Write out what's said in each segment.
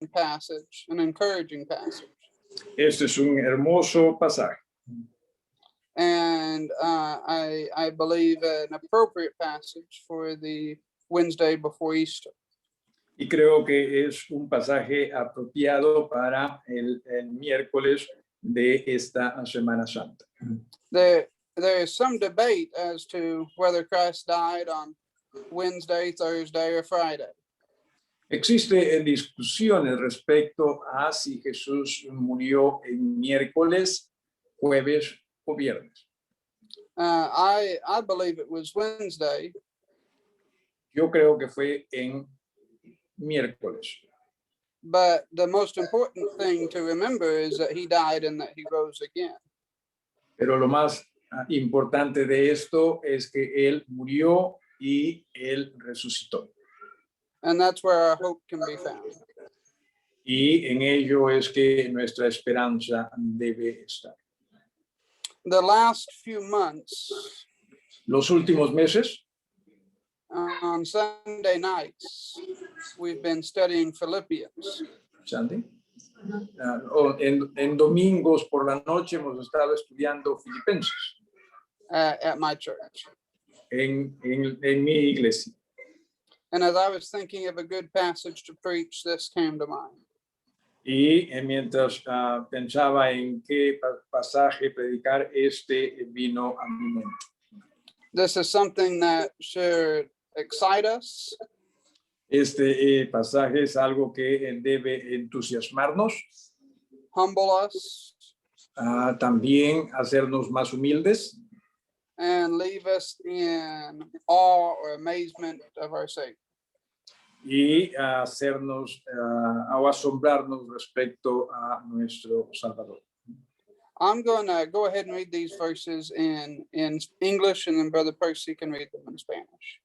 important passage, an encouraging passage. Este es un hermoso pasaje. And I believe an appropriate passage for the Wednesday before Easter. Y creo que es un pasaje apropiado para el miércoles de esta Semana Santa. There is some debate as to whether Christ died on Wednesday, Thursday, or Friday. Existe discusiones respecto a si Jesús murió en miércoles, jueves o viernes. I believe it was Wednesday. Yo creo que fue en miércoles. But the most important thing to remember is that he died and that he rose again. Pero lo más importante de esto es que él murió y él resucitó. And that's where our hope can be found. Y en ello es que nuestra esperanza debe estar. The last few months, Los últimos meses, on Sunday nights, we've been studying Philippians. Sandy, en domingos por la noche hemos estado estudiando Filipenses At my church. en mi iglesia. And as I was thinking of a good passage to preach, this came to mind. Y mientras pensaba en qué pasaje predicar, este vino a mi mente. This is something that should excite us. Este pasaje es algo que debe entusiasmarnos, Humble us, también hacernos más humildes and leave us in awe or amazement of our Savior. y hacernos o asombrarnos respecto a nuestro Salvador. I'm going to go ahead and read these verses in English, and then Brother Percy can read them in Spanish.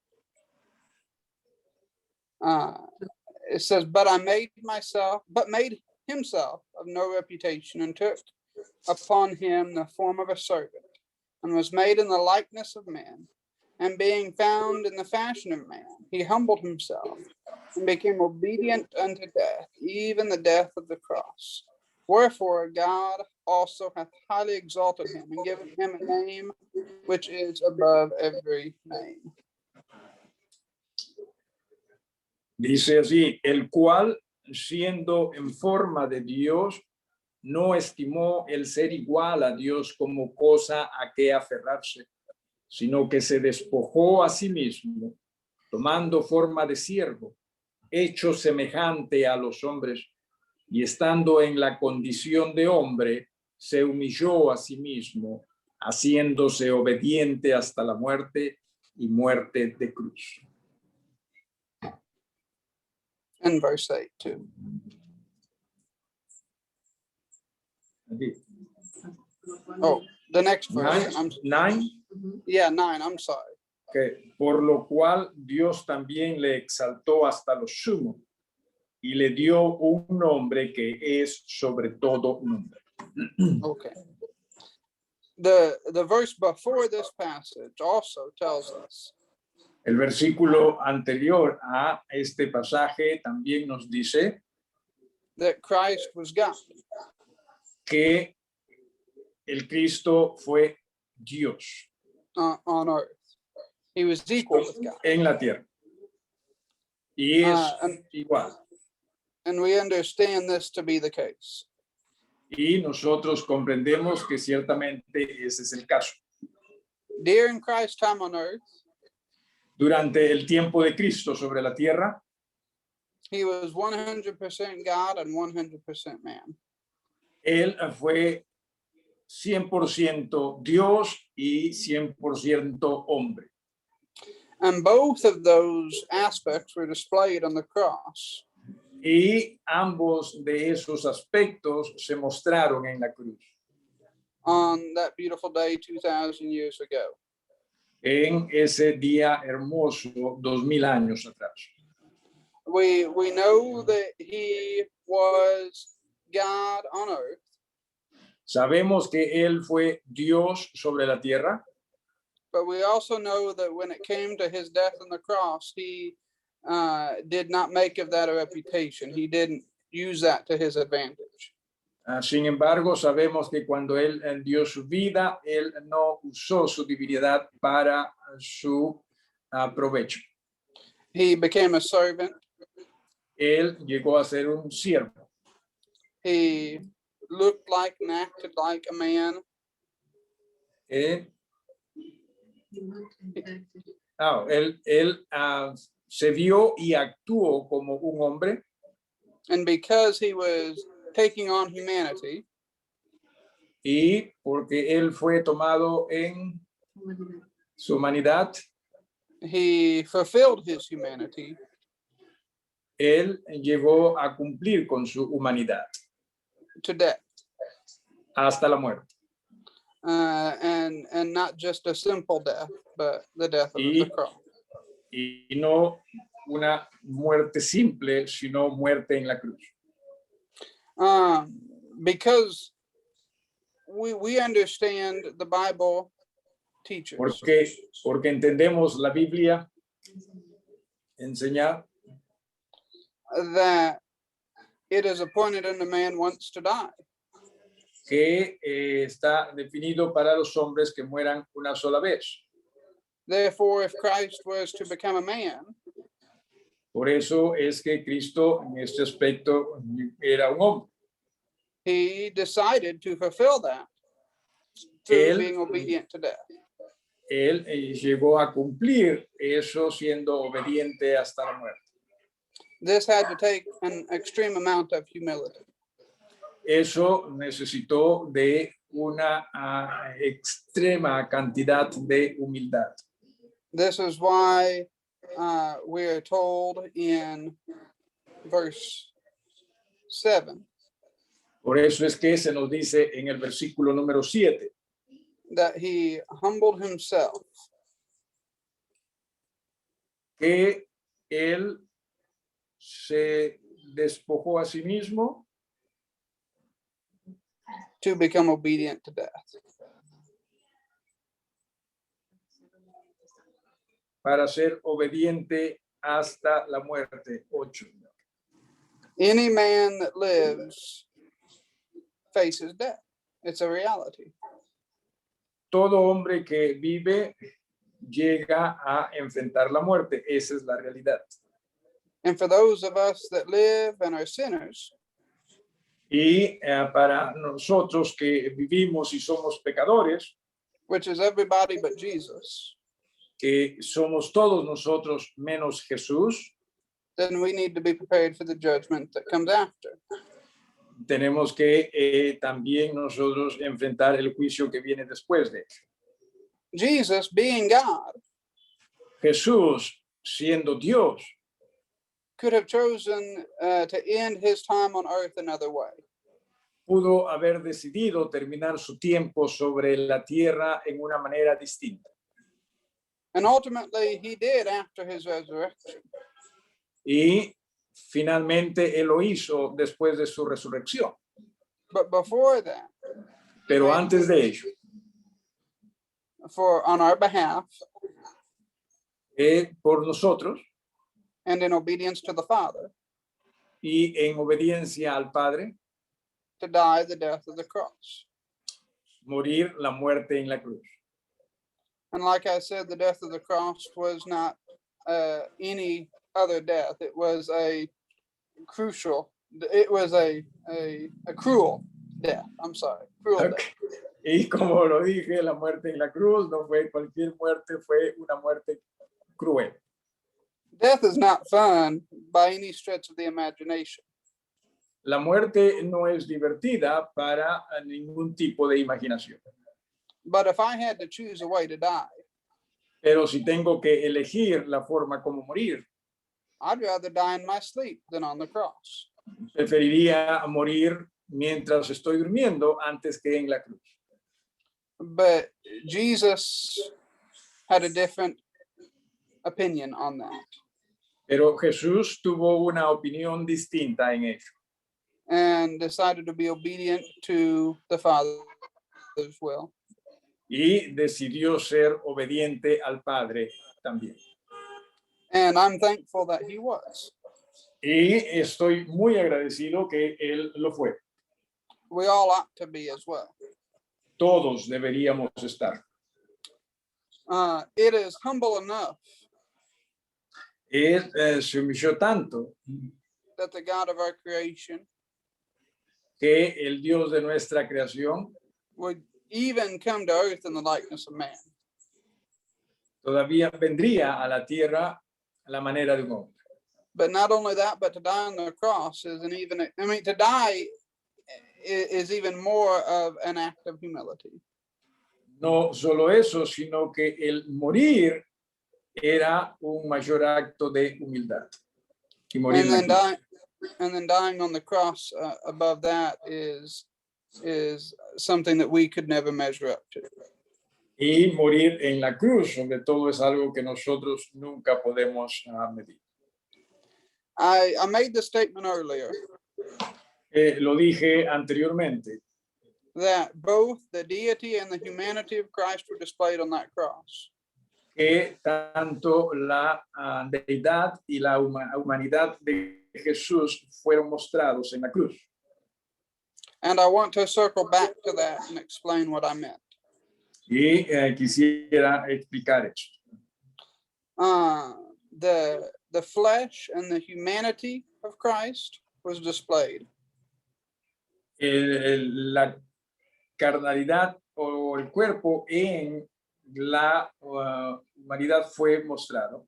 It says, but made himself of no reputation, and took upon him the form of a servant, and was made in the likeness of men. And being found in the fashion of man, he humbled himself and became obedient unto death, even the death of the cross. Wherefore God also hath highly exalted him and given him a name which is above every name. Dice así, el cual, siendo en forma de Dios, no estimó el ser igual a Dios como cosa a que aferrarse, sino que se despojó a sí mismo, tomando forma de siervo, hecho semejante a los hombres, y estando en la condición de hombre, se humilló a sí mismo, haciéndose obediente hasta la muerte y muerte de cruz. And verse 8 too. Oh, the next verse. Nine. Yeah, 9. I'm sorry. Okay. Por lo cual Dios también le exaltó hasta lo sumo y le dio un nombre que es sobre todo nombre. Okay. The verse before this passage also tells us El versículo anterior a este pasaje también nos dice that Christ was God. que el Cristo fue Dios On earth. He was equal with God. en la tierra. Y es igual. And we understand this to be the case. Y nosotros comprendemos que ciertamente ese es el caso. During Christ's time on earth, Durante el tiempo de Cristo sobre la tierra, he was 100% God and 100% man. él fue 100% Dios y 100% hombre. And both of those aspects were displayed on the cross. Y ambos de esos aspectos se mostraron en la cruz. On that beautiful day 2,000 years ago. En ese día hermoso 2000 años atrás. We know that he was God on earth. Sabemos que él fue Dios sobre la tierra. But we also know that when it came to his death on the cross, he did not make of that a reputation. He didn't use that to his advantage. Sin embargo, sabemos que cuando él dio su vida, él no usó su divinidad para su provecho. He became a servant. Él llegó a ser un siervo. He looked like and acted like a man. Él se vio y actuó como un hombre. And because he was taking on humanity, Y porque él fue tomado en su humanidad, he fulfilled his humanity él llegó a cumplir con su humanidad to death. hasta la muerte. And not just a simple death, but the death of the cross. Y no una muerte simple, sino muerte en la cruz. Because we understand the Bible teaches Porque entendemos la Biblia enseñar that it is appointed unto man once to die. que está definido para los hombres que mueran una sola vez. Therefore, if Christ was to become a man, Por eso es que Cristo en este aspecto era un hombre. he decided to fulfill that through being obedient to death. Él llegó a cumplir eso siendo obediente hasta la muerte. This had to take an extreme amount of humility. Eso necesitó de una extrema cantidad de humildad. This is why we are told in verse 7 Por eso es que se nos dice en el versículo número 7 that he humbled himself que él se despojó a sí mismo to become obedient to death. para ser obediente hasta la muerte. 8. Any man that lives faces death. It's a reality. Todo hombre que vive llega a enfrentar la muerte. Esa es la realidad. And for those of us that live and are sinners, Y para nosotros que vivimos y somos pecadores, which is everybody but Jesus, que somos todos nosotros menos Jesús, then we need to be prepared for the judgment that comes after. tenemos que también nosotros enfrentar el juicio que viene después de eso. Jesus, being God, Jesús, siendo Dios, could have chosen to end his time on earth another way. pudo haber decidido terminar su tiempo sobre la tierra en una manera distinta. And ultimately, he did after his resurrection. Y finalmente él lo hizo después de su resurrección. But before that, Pero antes de ello, on our behalf por nosotros and in obedience to the Father, y en obediencia al Padre, to die the death of the cross. morir la muerte en la cruz. And like I said, the death of the cross was not any other death. It was a cruel death. I'm sorry, cruel death. Y como lo dije, la muerte en la cruz no fue cualquier muerte, fue una muerte cruel. Death is not fun by any stretch of the imagination. La muerte no es divertida para ningún tipo de imaginación. But if I had to choose a way to die, Pero si tengo que elegir la forma como morir, I'd rather die in my sleep than on the cross. preferiría morir mientras estoy durmiendo antes que en la cruz. But Jesus had a different opinion on that. Pero Jesús tuvo una opinión distinta en ello And decided to be obedient to the Father's will. y decidió ser obediente al Padre también. And I'm thankful that he was. Y estoy muy agradecido que él lo fue. We all ought to be as well. Todos deberíamos estar. It is humble enough Él se humilló tanto that the God of our creation que el Dios de nuestra creación would even come to earth in the likeness of man. todavía vendría a la tierra a la manera de un hombre. But not only that, but to die on the cross is to die is even more of an act of humility. No solo eso, sino que el morir era un mayor acto de humildad. Y morir en la cruz. And then dying on the cross above that is something that we could never measure up to. Y morir en la cruz, sobre todo, es algo que nosotros nunca podemos medir. I made the statement earlier Lo dije anteriormente, that both the deity and the humanity of Christ were displayed on that cross. que tanto la deidad y la humanidad de Jesús fueron mostrados en la cruz. And I want to circle back to that and explain what I meant. Y quisiera explicar esto. The flesh and the humanity of Christ was displayed. La carnalidad o el cuerpo en la humanidad fue mostrado.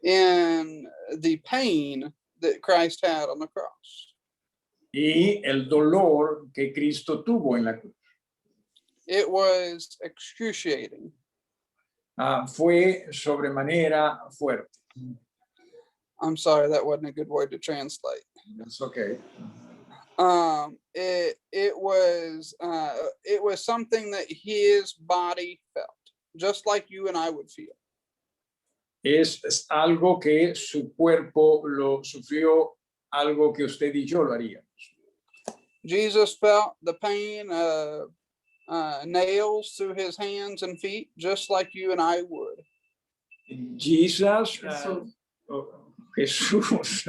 In the pain that Christ had on the cross. Y el dolor que Cristo tuvo en la cruz. It was excruciating. Fue sobremanera fuerte. I'm sorry, that wasn't a good word to translate. That's okay. It was something that his body felt, just like you and I would feel. Es algo que su cuerpo lo sufrió, algo que usted y yo lo haríamos. Jesus felt the pain of nails through his hands and feet, just like you and I would. Jesús,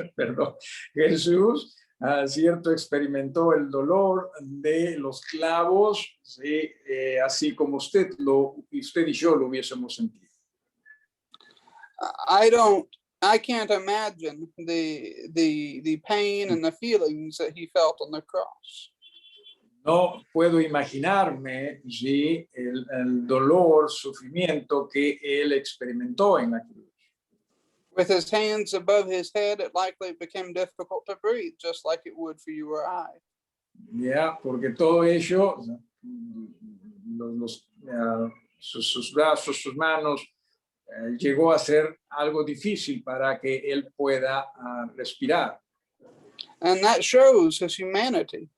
cierto, experimentó el dolor de los clavos, ¿sí? Así como usted y yo lo hubiésemos sentido. I can't imagine the pain and the feelings that he felt on the cross. No puedo imaginarme, ¿sí? el dolor, sufrimiento que él experimentó en la cruz. With his hands above his head, it likely became difficult to breathe, just like it would for you or I. Ya, porque todo ello, sus brazos, sus manos, llegó a ser algo difícil para que él pueda respirar. And that shows his humanity.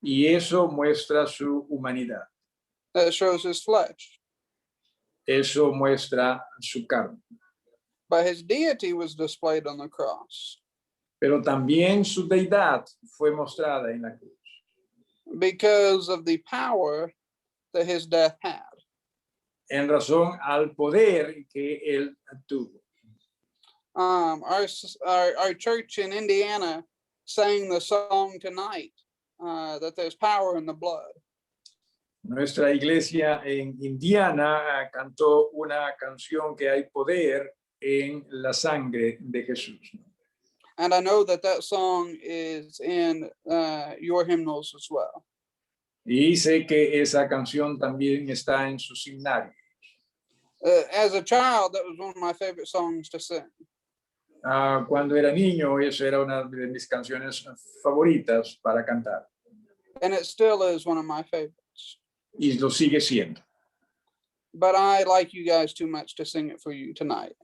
Y eso muestra su humanidad. That shows his flesh. Eso muestra su carne. But his deity was displayed on the cross. Pero también su deidad fue mostrada en la cruz. Because of the power that his death had. En razón al poder que él tuvo. Our church in Indiana sang the song tonight that there's power in the blood. Nuestra iglesia en Indiana cantó una canción que hay poder en la sangre de Jesús. And I know that song is in your hymnals as well. Y sé que esa canción también está en sus himnarios. As a child, that was one of my favorite songs to sing. Cuando era niño, esa era una de mis canciones favoritas para cantar. And it still is one of my favorites. Y lo sigue siendo. But I like you guys too much to sing it for you tonight.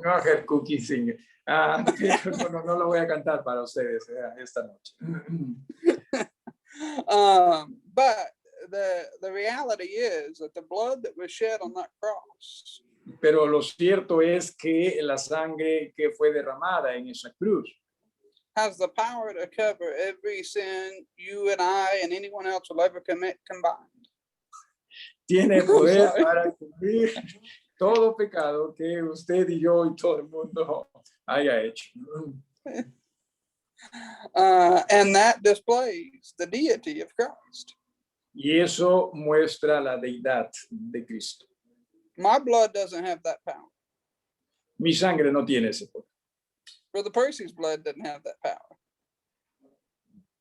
No, her cookie singer. No lo voy a cantar para ustedes esta noche. But the reality is that the blood that was shed on that cross. Pero lo cierto es que la sangre que fue derramada en esa cruz has the power to cover every sin you and I and anyone else will ever commit combined. Tiene poder para cubrir todo pecado que usted y yo y todo el mundo haya hecho. And that displays the deity of Christ. Y eso muestra la deidad de Cristo. My blood doesn't have that power. Mi sangre no tiene ese poder. Brother Percy's blood doesn't have that power.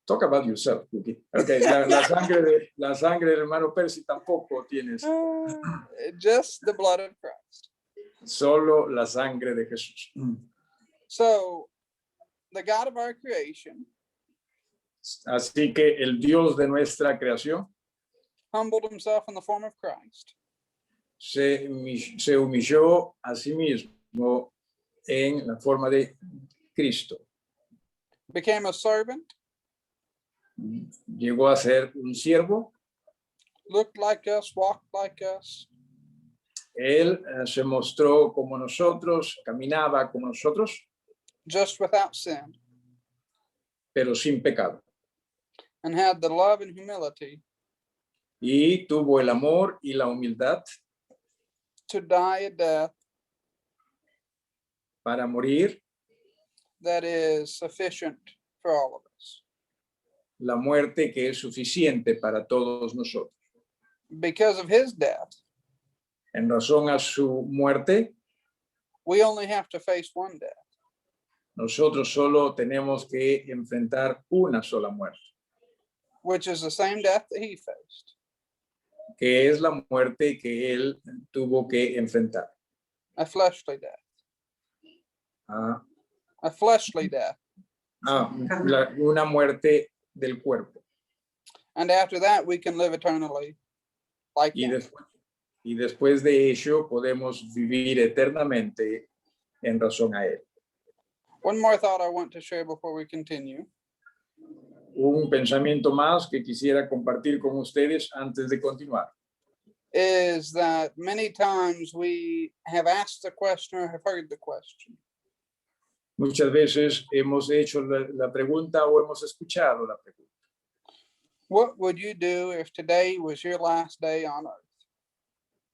Talk about yourself, Cookie. Okay, la sangre del hermano Percy tampoco tiene ese poder. Just the blood of Christ. Solo la sangre de Jesús. So, the God of our creation Así que el Dios de nuestra creación humbled himself in the form of Christ se humilló a sí mismo en la forma de Cristo. became a servant, Llegó a ser un siervo. looked like us, walked like us, Él se mostró como nosotros, caminaba como nosotros, just without sin, pero sin pecado. and had the love and humility Y tuvo el amor y la humildad to die a death para morir that is sufficient for all of us. la muerte que es suficiente para todos nosotros. Because of his death, En razón a su muerte, we only have to face one death, nosotros solo tenemos que enfrentar una sola muerte, which is the same death that he faced, que es la muerte que él tuvo que enfrentar. a fleshly death, Ah, a fleshly death. una muerte del cuerpo. And after that, we can live eternally like him. Y después de ello podemos vivir eternamente en razón a él. One more thought I want to share before we continue Un pensamiento más que quisiera compartir con ustedes antes de continuar. is that many times we have asked the question or have heard the question, Muchas veces hemos hecho la pregunta o hemos escuchado la pregunta. what would you do if today was your last day on earth?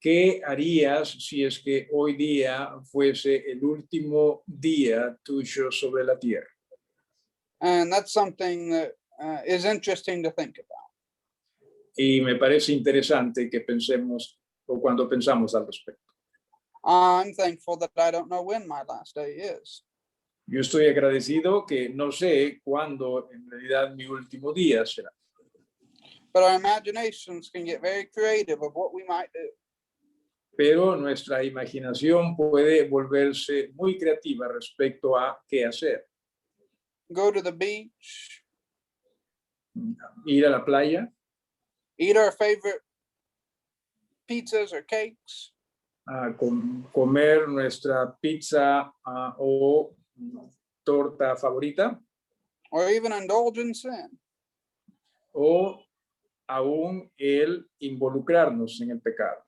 ¿Qué harías si es que hoy día fuese el último día tuyo sobre la tierra? And that's something that is interesting to think about. Y me parece interesante que pensemos, o cuando pensamos al respecto. I'm thankful that I don't know when my last day is. Yo estoy agradecido que no sé cuándo en realidad mi último día será. But our imaginations can get very creative of what we might do. Pero nuestra imaginación puede volverse muy creativa respecto a qué hacer. Go to the beach, Ir a la playa, eat our favorite pizzas or cakes, a comer nuestra pizza o torta favorita, or even indulge in sin. o aún el involucrarnos en el pecado.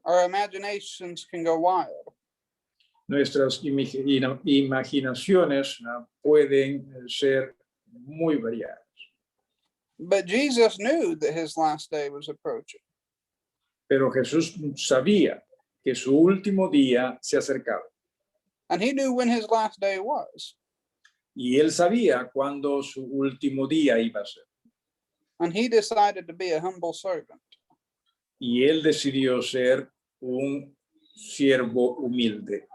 Our imaginations can go wild. Nuestras imaginaciones pueden ser muy variadas. But Jesus knew that his last day was approaching. Pero Jesús sabía que su último día se acercaba. And he knew when his last day was. Y él sabía cuándo su último día iba a ser. And he decided to be a humble servant. Y él decidió ser un siervo humilde.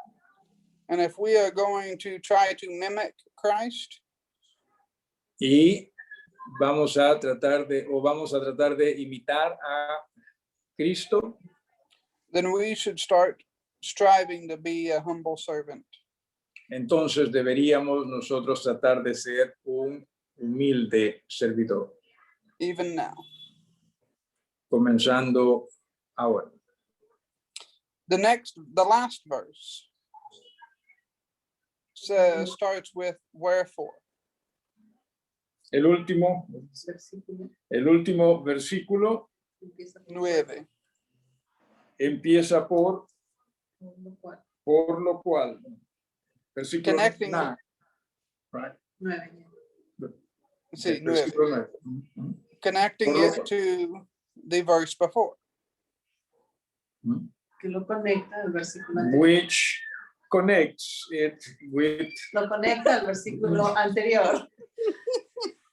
And if we are going to try to mimic Christ, Y vamos a tratar de imitar a Cristo, then we should start striving to be a humble servant. entonces deberíamos nosotros tratar de ser un humilde servidor, Even now. comenzando ahora. The last verse starts with wherefore. El último versículo 9. empieza por lo cual. Versículo Connecting 9. Right. Sí, 9. Versículo 9. Connecting Por lo it cual. to the verse before. que lo conecta al versículo anterior. which connects it with Lo conecta al versículo anterior.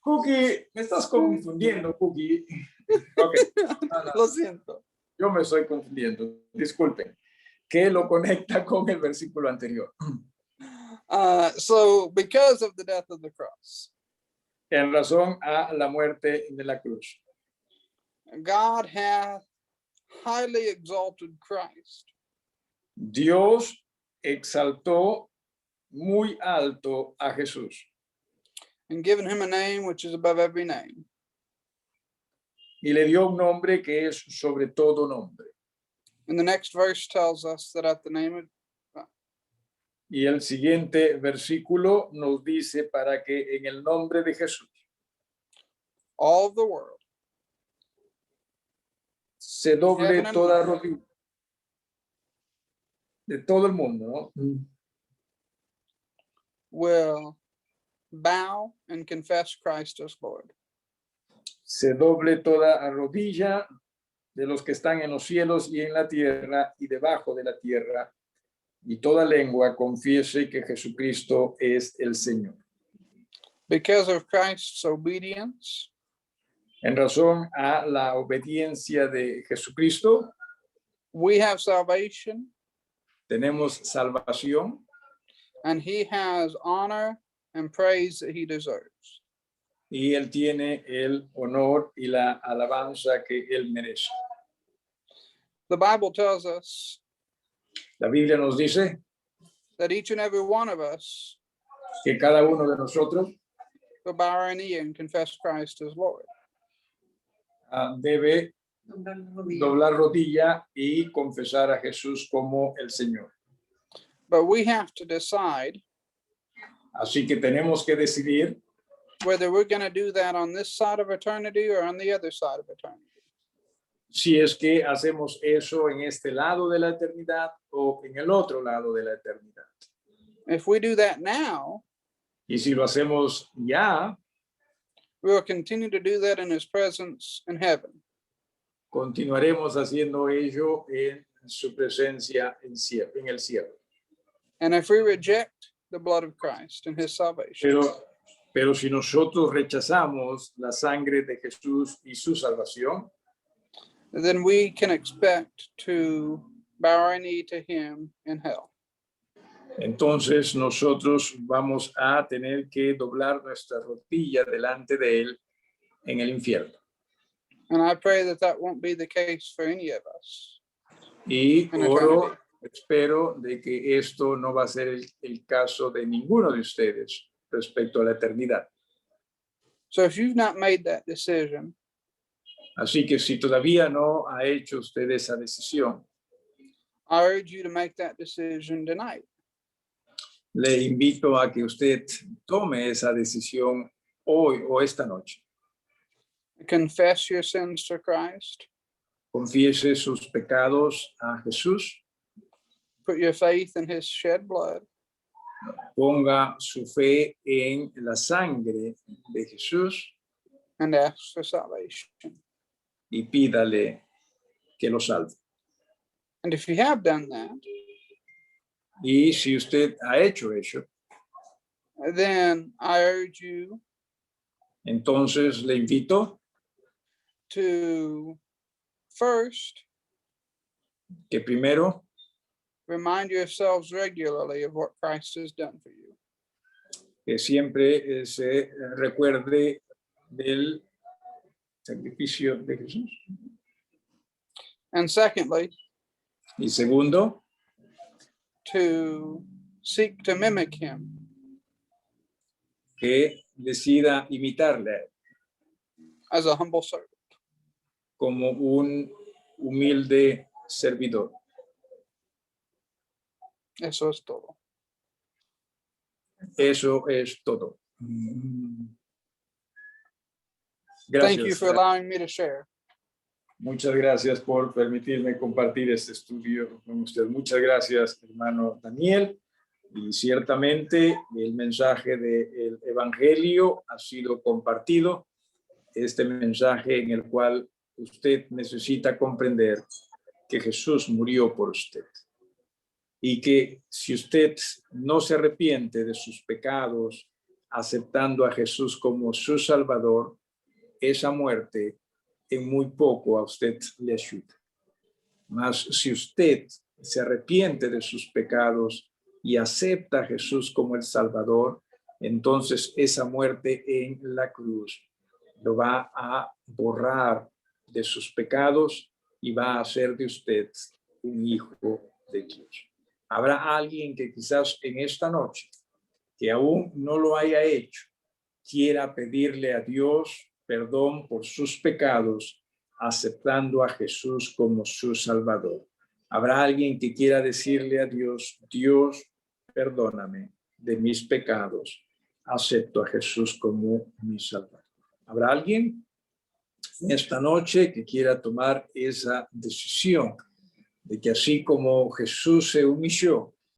Cookie. Me estás confundiendo, Cookie. Ok. Lo siento. Yo me estoy confundiendo. Disculpen. ¿Qué lo conecta con el versículo anterior? So because of the death of the cross, En razón a la muerte de la cruz. God hath highly exalted Christ Dios exaltó muy alto a Jesús and given him a name which is above every name, y le dio un nombre que es sobre todo nombre. and the next verse tells us that at the name of Y el siguiente versículo nos dice para que en el nombre de Jesús all of the world, se doble Heaven and toda earth. rodilla de todo el mundo, ¿no? will bow and confess Christ as Lord. Se doble toda rodilla de los que están en los cielos y en la tierra y debajo de la tierra, y toda lengua confiese que Jesucristo es el Señor. Because of Christ's obedience, En razón a la obediencia de Jesucristo, we have salvation, tenemos salvación and he has honor and praise that he deserves. y Él tiene el honor y la alabanza que Él merece. The Bible tells us La Biblia nos dice that each and every one of us que cada uno de nosotros will bow our knee and confess Christ as Lord. debe Doblar la rodilla. doblar rodilla y confesar a Jesús como el Señor. But we have to decide Así que tenemos que decidir whether we're going to do that on this side of eternity or on the other side of eternity. si es que hacemos eso en este lado de la eternidad o en el otro lado de la eternidad. If we do that now, Y si lo hacemos ya, we will continue to do that in his presence in heaven. continuaremos haciendo ello en su presencia en el cielo. And if we reject the blood of Christ and his salvation, Pero si nosotros rechazamos la sangre de Jesús y su salvación, then we can expect to bow our knee to him in hell. entonces nosotros vamos a tener que doblar nuestra rodilla delante de Él en el infierno. And I pray that that won't be the case for any of us. Y En oro, espero de que esto no va a ser el caso de ninguno de ustedes respecto a la eternidad. So if you've not made that decision, Así que si todavía no ha hecho usted esa decisión, I urge you to make that decision tonight. le invito a que usted tome esa decisión hoy o esta noche. Confess your sins to Christ. Confiese sus pecados a Jesús, Put your faith in his shed blood. ponga su fe en la sangre de Jesús And ask for salvation. y pídale que lo salve. And if you have done that, Y si usted ha hecho eso, then I urge you entonces le invito to first que primero remind yourselves regularly of what Christ has done for you. que siempre se recuerde del sacrificio de Jesús. And secondly, Y segundo, to seek to mimic him que decida imitarle as a humble servant. como un humilde servidor. Eso es todo. Eso es todo. Thank you Gracias. for allowing me to share. Muchas gracias por permitirme compartir este estudio con usted. Muchas gracias, hermano Daniel. Y ciertamente el mensaje del Evangelio ha sido compartido. Este mensaje en el cual usted necesita comprender que Jesús murió por usted. Y que si usted no se arrepiente de sus pecados, aceptando a Jesús como su Salvador, esa muerte en muy poco a usted le ayuda. Mas si usted se arrepiente de sus pecados y acepta a Jesús como el Salvador, entonces esa muerte en la cruz lo va a borrar de sus pecados y va a hacer de usted un hijo de Dios. Habrá alguien que quizás en esta noche, que aún no lo haya hecho, quiera pedirle a Dios perdón por sus pecados, aceptando a Jesús como su Salvador. Habrá alguien que quiera decirle a Dios, Dios, perdóname de mis pecados, acepto a Jesús como mi Salvador. ¿Habrá alguien esta noche que quiera tomar esa decisión de que así como Jesús se humilló